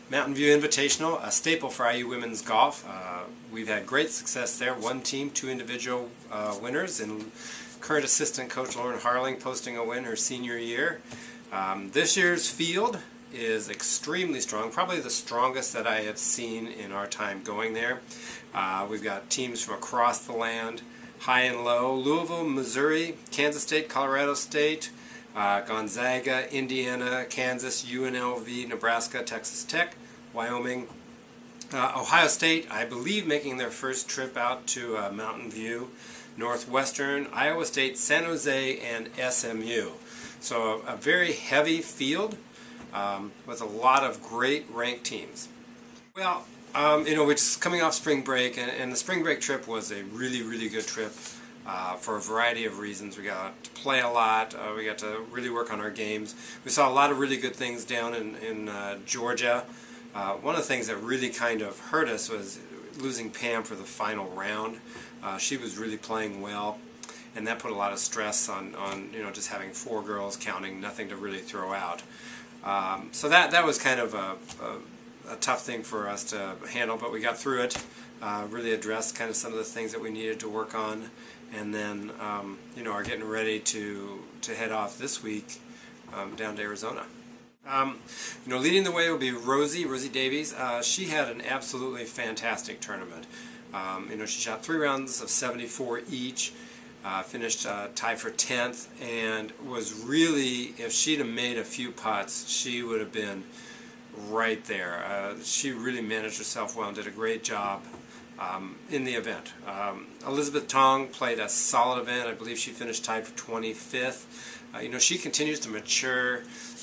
Mountain View Invitational, a staple for IU women's golf. We've had great success there. One team, two individual winners, and current assistant coach Lauren Harling posting a win her senior year. This year's field is extremely strong, probably the strongest that I have seen in our time going there. We've got teams from across the land, high and low: Louisville, Missouri, Kansas State, Colorado State, Gonzaga, Indiana, Kansas, UNLV, Nebraska, Texas Tech, Wyoming, Ohio State, I believe making their first trip out to Mountain View, Northwestern, Iowa State, San Jose, and SMU. So a very heavy field with a lot of great ranked teams. Well, we're just coming off spring break, and the spring break trip was a really, really good trip. For a variety of reasons. We got to play a lot, we got to really work on our games. We saw a lot of really good things down in Georgia. One of the things that really kind of hurt us was losing Pam for the final round. She was really playing well, and that put a lot of stress on just having four girls counting, nothing to really throw out. So that was kind of a tough thing for us to handle, but we got through it, really addressed kind of some of the things that we needed to work on, and then are getting ready to head off this week down to Arizona. Leading the way will be Rosie Davies. She had an absolutely fantastic tournament. She shot 3 rounds of 74 each, finished tied for 10th, and was really, if she'd have made a few putts, she would have been right there. She really managed herself well and did a great job in the event. Elizabeth Tong played a solid event. I believe she finished tied for 25th. She continues to mature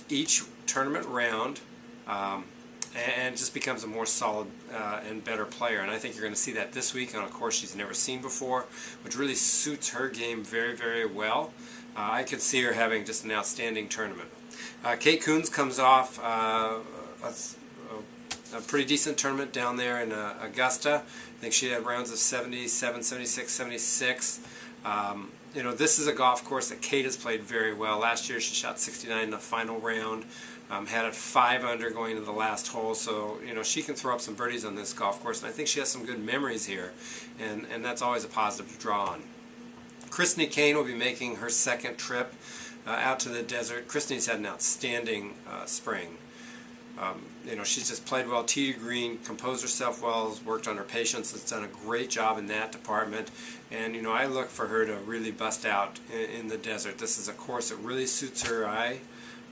each tournament round and just becomes a more solid and better player. And I think you're going to see that this week on a course she's never seen before, which really suits her game very, very well. I could see her having just an outstanding tournament. Kate Coons comes off a pretty decent tournament down there in Augusta. I think she had rounds of 77, 76, 76. This is a golf course that Kate has played very well. Last year she shot 69 in the final round, had it 5 under going to the last hole, so she can throw up some birdies on this golf course, and I think she has some good memories here, and that's always a positive to draw on. Christine Kane will be making her second trip out to the desert. Christine's had an outstanding spring. She's just played well, tee to green, composed herself well, has worked on her patience, has done a great job in that department, and I look for her to really bust out in the desert. This is a course that really suits her eye.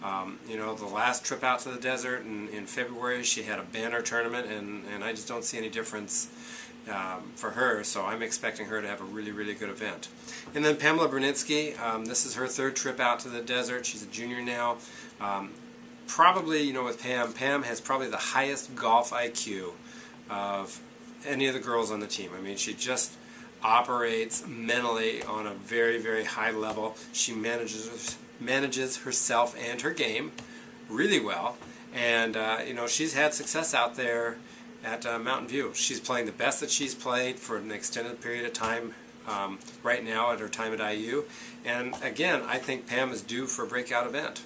The last trip out to the desert in February, she had a banner tournament, and I just don't see any difference for her, so I'm expecting her to have a really, really good event. And then Pamela Brunitsky, this is her third trip out to the desert. She's a junior now. Probably, with Pam has probably the highest golf IQ of any of the girls on the team. I mean, she just operates mentally on a very, very high level. She manages herself and her game really well, and she's had success out there at Mountain View. She's playing the best that she's played for an extended period of time right now at her time at IU, and again, I think Pam is due for a breakout event.